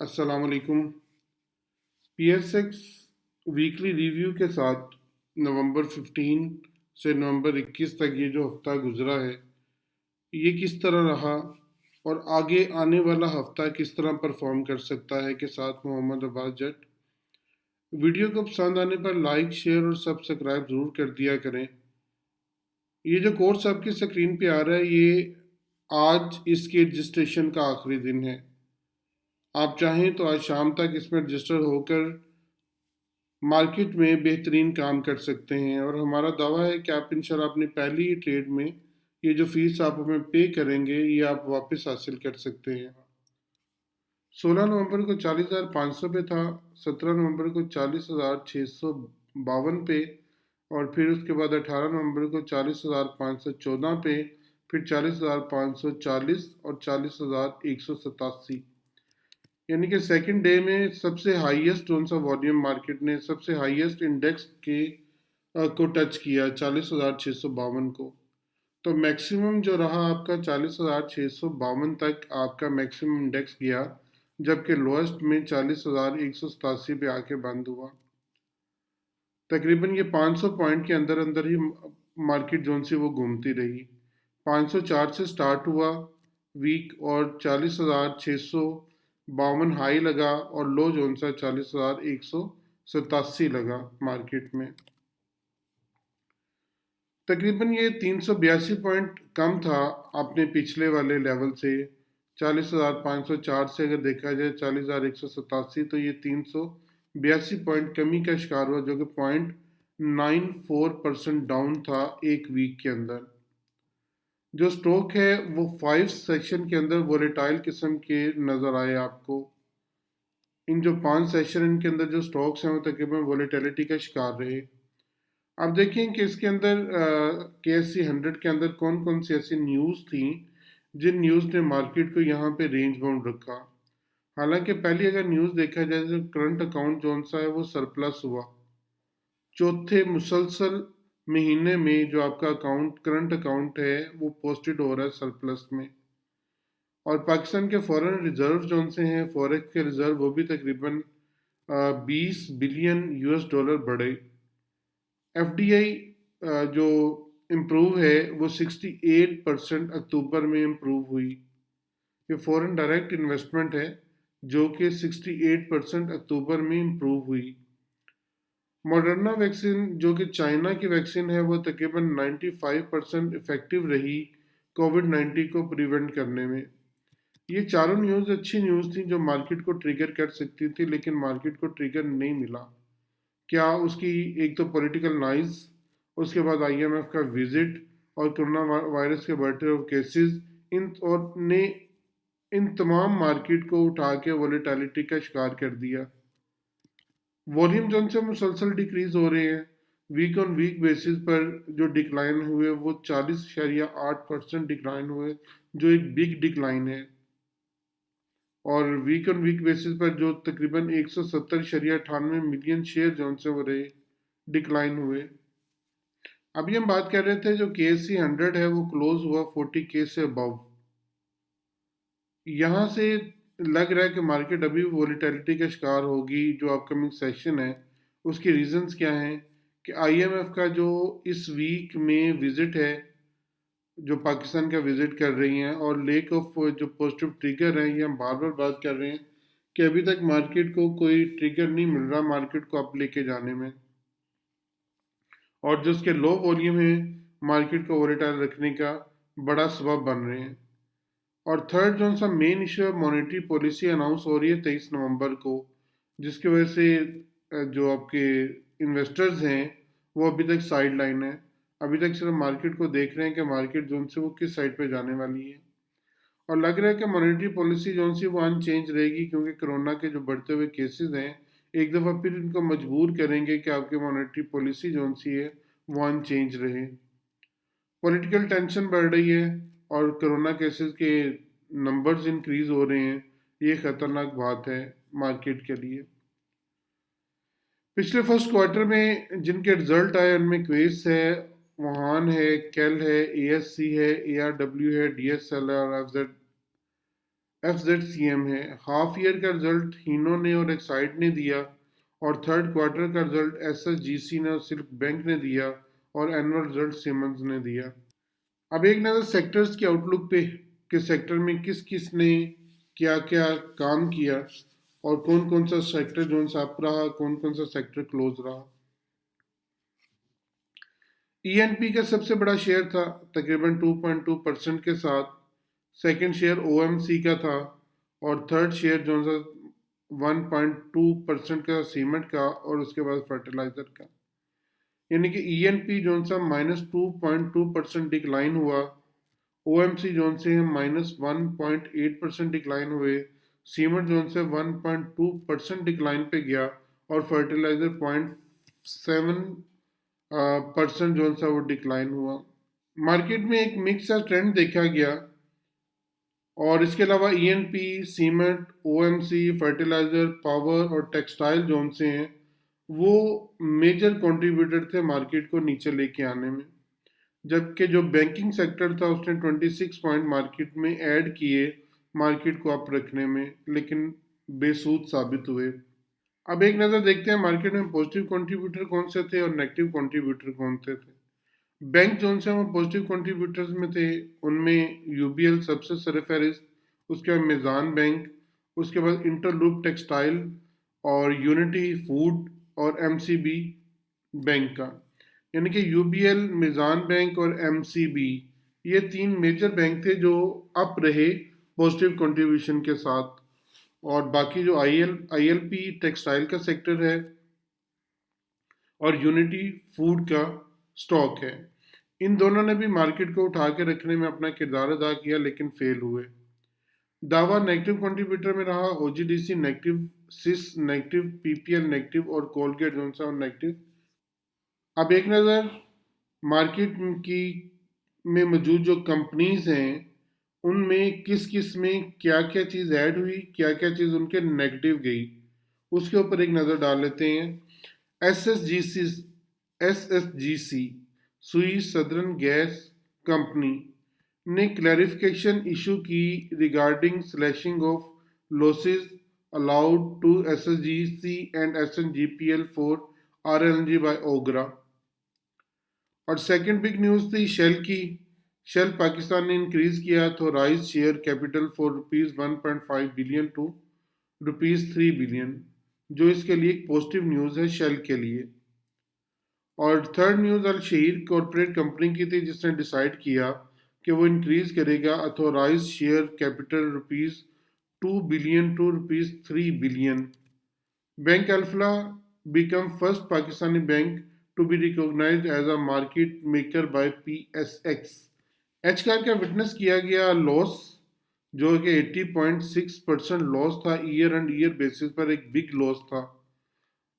अस्सलाम वालेकुम। PSX weekly review के साथ नवंबर 15 से नवंबर 21 तक ये जो हफ्ता गुजरा है ये किस तरह रहा और आगे आने वाला हफ्ता किस तरह परफॉर्म कर सकता है के साथ मोहम्मद अब्बास जट। वीडियो को पसंद आने पर लाइक शेयर और सब्सक्राइब ज़रूर कर दिया करें। ये जो कोर्स आपकी स्क्रीन पे आ रहा है ये आज इसके रजिस्ट्रेशन का आखिरी दिन है। आप चाहें तो आज शाम तक इसमें रजिस्टर होकर मार्केट में बेहतरीन काम कर सकते हैं और हमारा दावा है कि आप इंशाल्लाह अपनी पहली ही ट्रेड में ये जो फीस आप हमें पे करेंगे ये आप वापस हासिल कर सकते हैं। 16 नवंबर को 40,500 पे था, 17 नवंबर को 40,652 पे और फिर उसके बाद 18 नवंबर को 40,514 पे, फिर 40,540 और 40,187। यानी कि सेकंड डे में सबसे हाईएस्ट कौन सा वॉल्यूम मार्केट ने सबसे हाईएस्ट इंडेक्स के को टच किया 40,652 को। तो मैक्सिमम जो रहा आपका 40,652 तक आपका मैक्सिमम इंडेक्स गया, जबकि लोएस्ट में 40,187 पे आके बंद हुआ। तकरीबन ये 500 पॉइंट के अंदर अंदर ही मार्केट जोन से वो घूमती रही। 504 से स्टार्ट हुआ वीक और 40,652 हाई लगा और लो जोन सा 40,187 लगा मार्केट में। तकरीबन ये 382 पॉइंट कम था अपने पिछले वाले लेवल से। 40,504 से अगर देखा जाए 40,187, तो ये 382 पॉइंट कमी का शिकार हुआ, जो कि 0.94% डाउन था एक वीक के अंदर। जो स्टॉक है वो 5 सेशन के अंदर वोलेटाइल किस्म के नज़र आए आपको। इन जो 5 सेशन इनके अंदर जो स्टॉक्स हैं वो तकरीबन वोलेटिलिटी का शिकार रहे। अब देखें कि इसके अंदर KSE 100 के अंदर कौन कौन सी ऐसी न्यूज़ थी जिन न्यूज़ ने मार्केट को यहाँ पे रेंज बाउंड रखा। हालांकि पहली अगर न्यूज़ देखा जाए तो करंट अकाउंट जौन सा है वो सरप्लस हुआ। चौथे मुसलसल महीने में जो आपका अकाउंट करंट अकाउंट है वो पोस्टेड हो रहा है सरप्लस में। और पाकिस्तान के फॉरेन रिजर्व जौन से हैं फॉरेक्स के रिजर्व वो भी तकरीबन 20 बिलियन US डॉलर बढ़े। FDI जो इम्प्रूव है वो 68% अक्टूबर में इम्प्रूव हुई। ये फॉरेन डायरेक्ट इन्वेस्टमेंट है जो कि 68% अक्टूबर में इम्प्रूव हुई। मॉडर्ना वैक्सीन जो कि चाइना की वैक्सीन है वो तकरीबन 95% इफेक्टिव रही कोविड-19 को प्रिवेंट करने में। ये चारों न्यूज़ अच्छी न्यूज़ थी जो मार्केट को ट्रिगर कर सकती थी, लेकिन मार्केट को ट्रिगर नहीं मिला। क्या उसकी एक तो पॉलिटिकल नॉइज, उसके बाद IMF का विजिट और कोरोना वायरस के बढ़ते हुए केसेस, इन और ने इन तमाम मार्केट को उठा के वोलेटिलिटी का शिकार कर दिया। वॉल्यूम जो से मुसलसल डिक्रीज हो रहे हैं। वीक ऑन वीक बेसिस पर जो डिक्लाइन हुए वो 40.8% डिक्लाइन हुए, जो एक बिग डिक्लाइन है। और वीक ऑन वीक बेसिस पर जो तकरीबन 170.98 मिलियन शेयर जो से हो रहे डिक्लाइन हुए। अभी हम बात कर रहे थे जो KSE 100 है वो क्लोज हुआ 40K से अबव। यहाँ से लग रहा है कि मार्केट अभी वोलेटिलिटी का शिकार होगी। जो अपकमिंग सेशन है उसकी रीजंस क्या हैं कि IMF का जो इस वीक में विजिट है, जो पाकिस्तान का विजिट कर रही हैं, और लेक ऑफ जो पॉजिटिव ट्रिगर है, ये हम बार बार बात कर रहे हैं कि अभी तक मार्केट को कोई ट्रिगर नहीं मिल रहा मार्केट को अप लेके जाने में। और जो उसके लो वॉल्यूम है मार्केट को वोलेटाइल रखने का बड़ा सबब बन रहे हैं। और थर्ड जो सा मेन इशू है, मॉनेटरी पॉलिसी अनाउंस हो रही है 23 नवंबर को, जिसकी वजह से जो आपके इन्वेस्टर्स हैं वो अभी तक साइड लाइन है। अभी तक सिर्फ मार्केट को देख रहे हैं कि मार्केट जोन से वो किस साइड पे जाने वाली है। और लग रहा है कि मॉनेटरी पॉलिसी जोन सी वो अनचेंज रहेगी, क्योंकि कोरोना के जो बढ़ते हुए केसेस हैं एक दफ़ा फिर इनको मजबूर करेंगे कि आपकी मॉनेटरी पॉलिसी जोन सी है वो अनचेंज रहे। पॉलिटिकल टेंशन बढ़ रही है और कोरोना केसेस के नंबर्स इंक्रीज हो रहे हैं। ये खतरनाक बात है मार्केट के लिए। पिछले फर्स्ट क्वार्टर में जिनके रिजल्ट आए उनमें क्वेस है, वहान है, केल है, ASC है, ARW है, DSL है और FZ FZCM है। हाफ ईयर का रिजल्ट हीनो ने और एक्साइड ने दिया और थर्ड क्वार्टर का रिजल्ट SSGC ने और सिल्क बैंक ने दिया और एनुअल रिजल्ट सिमंस ने दिया। अब एक नज़र सेक्टर्स की आउटलुक पे कि सेक्टर में किस किस ने क्या क्या काम किया और कौन कौन सा सेक्टर जो अप रहा, कौन कौन सा सेक्टर क्लोज रहा। ENP का सबसे बड़ा शेयर था तकरीबन 2.2% के साथ। सेकंड शेयर OMC का था और थर्ड शेयर जो सा 1.2% का सीमेंट का और उसके बाद फर्टिलाइजर का। यानी कि ENP जो सा -2.2% डिक्लाइन हुआ, OMC जोन से -1.8% डिक्लाइन हुए, सीमेंट जोन से 1.2% डिक्लाइन पे गया और फर्टिलाइजर 0.7% जोन सा वो डिक्लाइन हुआ। मार्केट में एक मिक्स सा ट्रेंड देखा गया और इसके अलावा ENP, cement, OMC, fertiliser, power और टेक्सटाइल जोन से हैं वो मेजर कंट्रीब्यूटर थे मार्केट को नीचे लेके आने में। जबकि जो बैंकिंग सेक्टर था उसने 26 पॉइंट मार्केट में ऐड किए मार्केट को अप रखने में, लेकिन बेसूद साबित हुए। अब एक नज़र देखते हैं मार्केट में पॉजिटिव कंट्रीब्यूटर कौन से थे और नेगेटिव कंट्रीब्यूटर कौन से थे। बैंक जोन से वो पॉजिटिव कंट्रीब्यूटर्स में थे, उनमें UBL सबसे सरफहरिस्त, उसके बाद मेज़ान बैंक, उसके बाद इंटरलूप टेक्सटाइल और यूनिटी फूड और MCB बैंक का। यानी कि UBL, मेज़ान बैंक और MCB ये तीन मेजर बैंक थे जो अप रहे पॉजिटिव कंट्रीब्यूशन के साथ। और बाकी जो ILP टेक्सटाइल का सेक्टर है और यूनिटी फूड का स्टॉक है, इन दोनों ने भी मार्केट को उठा के रखने में अपना किरदार अदा किया लेकिन फेल हुए। दावा नेगेटिव कंट्रीब्यूटर में रहा OGDC नेगेटिव, सिस नेगेटिव, PPL नेगेटिव और कोलगेट जोनसा नेगेटिव। अब एक नज़र मार्केट की में मौजूद जो कंपनीज हैं उनमें किस किस में क्या क्या चीज़ ऐड हुई, क्या क्या चीज़ उनके नेगेटिव गई, उसके ऊपर एक नज़र डाल लेते हैं। SSGC Sui southern gas company ने क्लैरिफिकेशन इशू की regarding slashing of losses allowed to SSGC and SNGPL for RLNG by OGRA. और सेकंड बिग न्यूज़ थी शेल की। शेल पाकिस्तान ने इंक्रीज किया authorize share capital for ₹1.5 billion to ₹3 billion, जो इसके लिए एक पॉजिटिव न्यूज़ है शेल के लिए। और third news Al Shaheer corporate company की थी जिसने डिसाइड किया कि वो इंक्रीज करेगा authorise share capital ₹2 billion to ₹3 billion. Bank Alfalah become first Pakistani bank to be recognized as a market maker by PSX। एचकार का विटनेस किया गया लॉस जो कि 80.6% लॉस था, ईयर एंड ईयर बेसिस पर एक बिग लॉस था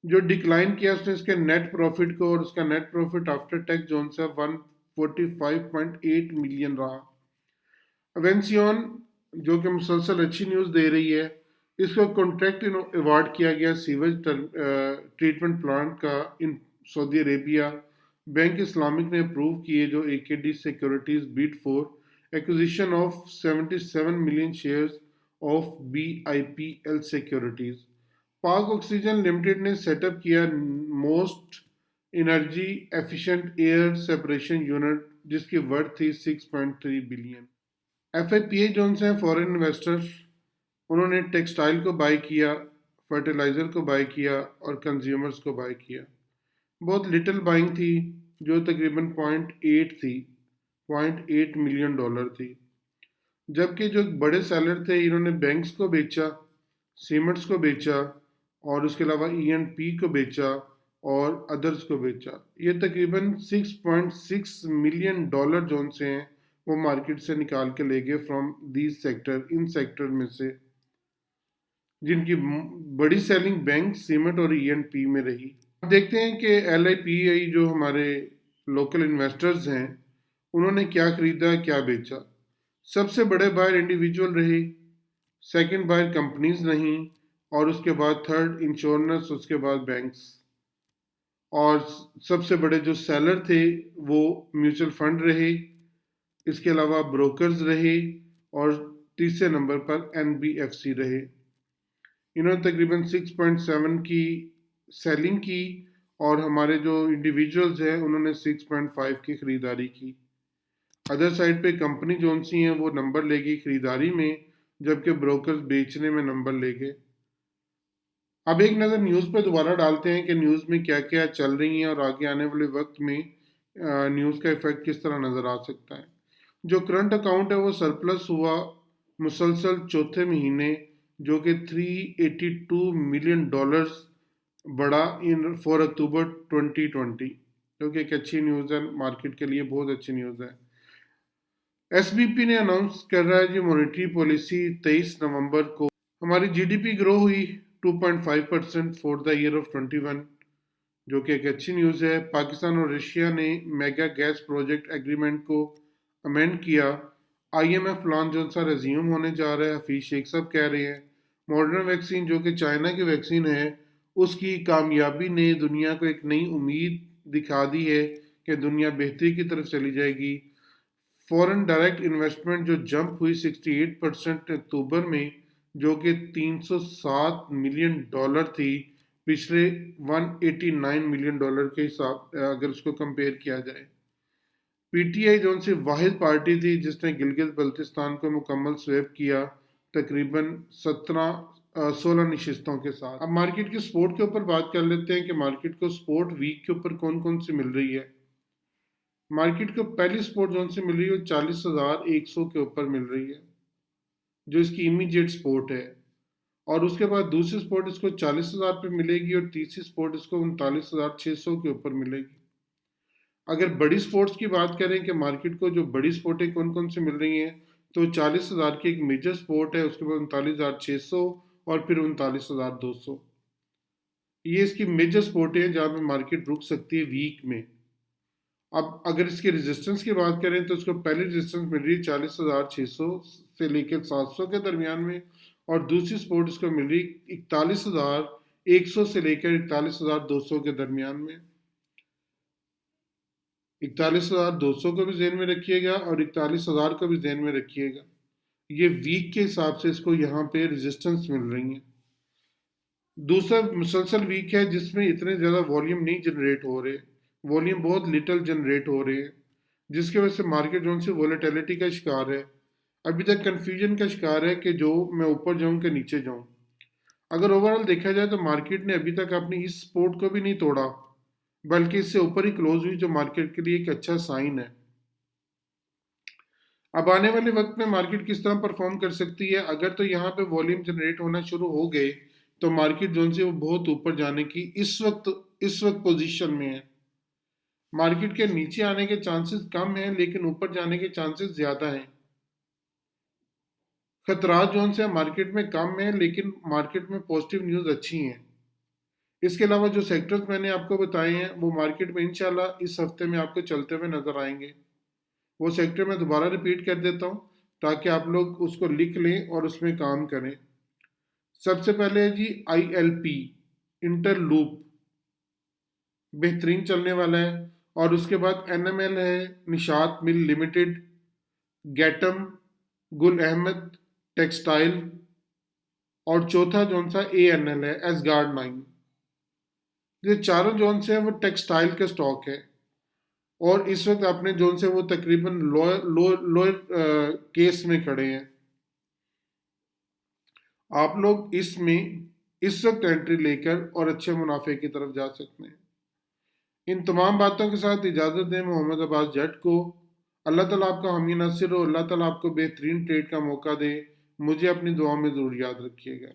जो डिक्लाइन किया उसने इसके नेट प्रॉफिट को, और उसका net profit after tax zone से 145.8 मिलियन रहा। वेंसियन जो कि मुसलसल अच्छी न्यूज़ दे रही है, इसको कॉन्ट्रैक्ट अवार्ड किया गया सीवेज ट्रीटमेंट प्लांट का in Saudi Arabia. Bank Islamic ने अप्रूव किए जो AKD securities bid for acquisition of 77 million shares of BIPL securities. पाक ऑक्सीजन लिमिटेड ने सेटअप किया most energy efficient air separation unit जिसकी वर्थ थी 6.3 बिलियन। FIPA जोन से फॉरेन इन्वेस्टर, उन्होंने टेक्सटाइल को बाय किया, फर्टिलाइज़र को बाय किया और कंज्यूमर्स को बाय किया। बहुत लिटिल बाइंग थी जो तकरीबन 0.8 थी, $0.8 मिलियन थी। जबकि जो बड़े सेलर थे इन्होंने बैंक्स को बेचा, सीमेंट्स को बेचा और उसके अलावा ENP को बेचा और अदर्स को बेचा। ये तकरीबन $6.6 मिलियन जोन से हैं वो मार्केट से निकाल के ले गए from these sector, in sector में से जिनकी बड़ी सेलिंग बैंक, सीमेंट और ENP में रही। अब देखते हैं कि LIPI जो हमारे लोकल इन्वेस्टर्स हैं उन्होंने क्या खरीदा, क्या बेचा। सबसे बड़े बायर इंडिविजुअल रहे, सेकंड बायर कंपनीज नहीं, और उसके बाद थर्ड इंश्योरेंस, उसके बाद बैंक्स, और सबसे बड़े जो सेलर थे वो म्यूचुअल फंड रहे, इसके अलावा ब्रोकर्स रहे और तीसरे नंबर पर NBFC रहे। इन्होंने तकरीबन 6.7 की सेलिंग की और हमारे जो इंडिविजुअल्स हैं उन्होंने 6.5 की ख़रीदारी की। अदर साइड पे कंपनी जोन सी हैं वो नंबर लेगी ख़रीदारी में, जबकि ब्रोकर्स बेचने में नंबर ले गए। अब एक नज़र न्यूज़ पे दोबारा डालते हैं कि न्यूज़ में क्या क्या चल रही हैं और आगे आने वाले वक्त में न्यूज़ का इफेक्ट किस तरह नज़र आ सकता है। जो करंट अकाउंट है वो सरप्लस हुआ मुसलसल चौथे महीने, जो कि $382 मिलियन बढ़ा इन 4 अक्टूबर 2020, जो कि एक अच्छी न्यूज़ है, मार्केट के लिए बहुत अच्छी न्यूज़ है। SBP ने अनाउंस कर रहा है जी मॉनेटरी पॉलिसी 23 नवंबर को। हमारी GDP ग्रो हुई 2.5% फॉर द ईयर ऑफ 21, जो कि एक अच्छी न्यूज़ है। पाकिस्तान और रशिया ने मेगा गैस प्रोजेक्ट एग्रीमेंट को अमेंड किया। IMF प्लान जो सा रेज्यूम होने जा रहा है, हफीज शेख साहब कह रहे हैं। मॉडर्न वैक्सीन जो कि चाइना की वैक्सीन है, उसकी कामयाबी ने दुनिया को एक नई उम्मीद दिखा दी है कि दुनिया बेहतरी की तरफ चली जाएगी। फॉरेन डायरेक्ट इन्वेस्टमेंट जो जंप हुई 68% अक्टूबर में, जो कि $307 मिलियन थी पिछले $189 मिलियन के हिसाब, अगर उसको कंपेयर किया जाए। PTI जो उनसे वाहिद पार्टी थी जिसने गिलगित बल्तिस्तान को मुकम्मल स्वेप किया तकरीबन 16 नशिस्तों के साथ। अब मार्केट की सपोर्ट के ऊपर बात कर लेते हैं कि मार्केट को सपोर्ट वीक के ऊपर कौन कौन सी मिल रही है। मार्केट को पहली सपोर्ट जोन से मिल रही है वो 40,100 के ऊपर मिल रही है, जो इसकी इमीडिएट सपोर्ट है। और उसके बाद दूसरी सपोर्ट इसको 40,000 पे मिलेगी और तीसरी सपोर्ट इसको 39,600 के ऊपर मिलेगी। अगर बड़ी सपोर्ट्स की बात करें कि मार्केट को जो बड़ी सपोर्टें कौन कौन सी मिल रही हैं, तो 40,000 की एक मेजर सपोर्ट है, उसके बाद 39,600 और फिर 39,200। ये इसकी मेजर सपोर्टें हैं जहाँ पे मार्केट रुक सकती है वीक में। अब अगर इसके रेजिस्टेंस की बात करें तो इसको पहली रेजिस्टेंस मिल रही है 40,600 से लेकर 700 के दरमियान में, और दूसरी सपोर्ट इसको मिल रही 41,100 से लेकर 41,200 के दरमियान में। 41,200 को भी ध्यान में रखिएगा और 41,000 को भी ध्यान में रखिएगा। ये वीक के हिसाब से इसको यहाँ पे रेजिस्टेंस मिल रही है। दूसरा मुसलसल वीक है जिसमें इतने ज़्यादा वॉल्यूम नहीं जनरेट हो रहे, वॉल्यूम बहुत लिटिल जनरेट हो रहे हैं, जिसकी वजह से मार्केट जो से वॉलेटिलिटी का शिकार है। अभी तक कंफ्यूजन का शिकार है कि जो मैं ऊपर जाऊं कि नीचे जाऊं। अगर ओवरऑल देखा जाए तो मार्केट ने अभी तक अपनी इस सपोर्ट को भी नहीं तोड़ा, बल्कि इससे ऊपर ही क्लोज हुई, जो मार्केट के लिए एक अच्छा साइन है। अब आने वाले वक्त में मार्केट किस तरह परफॉर्म कर सकती है, अगर तो यहाँ पे वॉल्यूम जनरेट होना शुरू हो गए तो मार्केट जो से वो बहुत ऊपर जाने की इस वक्त पोजीशन में है। मार्केट के नीचे आने के चांसेस कम हैं, लेकिन ऊपर जाने के चांसेस ज्यादा हैं। खतरात जो से मार्केट में कम है, लेकिन मार्केट में पॉजिटिव न्यूज अच्छी हैं। इसके अलावा जो सेक्टर्स मैंने आपको बताए हैं वो मार्केट में इंशाल्लाह इस हफ्ते में आपको चलते हुए नजर आएंगे। वो सेक्टर मैं दोबारा रिपीट कर देता हूँ ताकि आप लोग उसको लिख लें और उसमें काम करें। सबसे पहले है जी ILP इंटरलूप, बेहतरीन चलने वाला है। और उसके बाद NML है Nishat mill limited, गैटम, Gul Ahmed textile, और चौथा जोन सा ANL है एसगार्ड 9। ये चारों जोन से है वो टेक्सटाइल के स्टॉक है, और इस वक्त अपने जोन से वो तकरीबन लोअर केस में खड़े हैं। आप लोग इसमें इस वक्त एंट्री लेकर और अच्छे मुनाफे की तरफ जा सकते हैं। इन तमाम बातों के साथ इजाज़त दें मोहम्मद अब्बास जट को। अल्लाह ताला आपका हामी नासिर हो, अल्लाह ताला आपको बेहतरीन ट्रेड का मौका दे। मुझे अपनी दुआ में ज़रूर याद रखिएगा।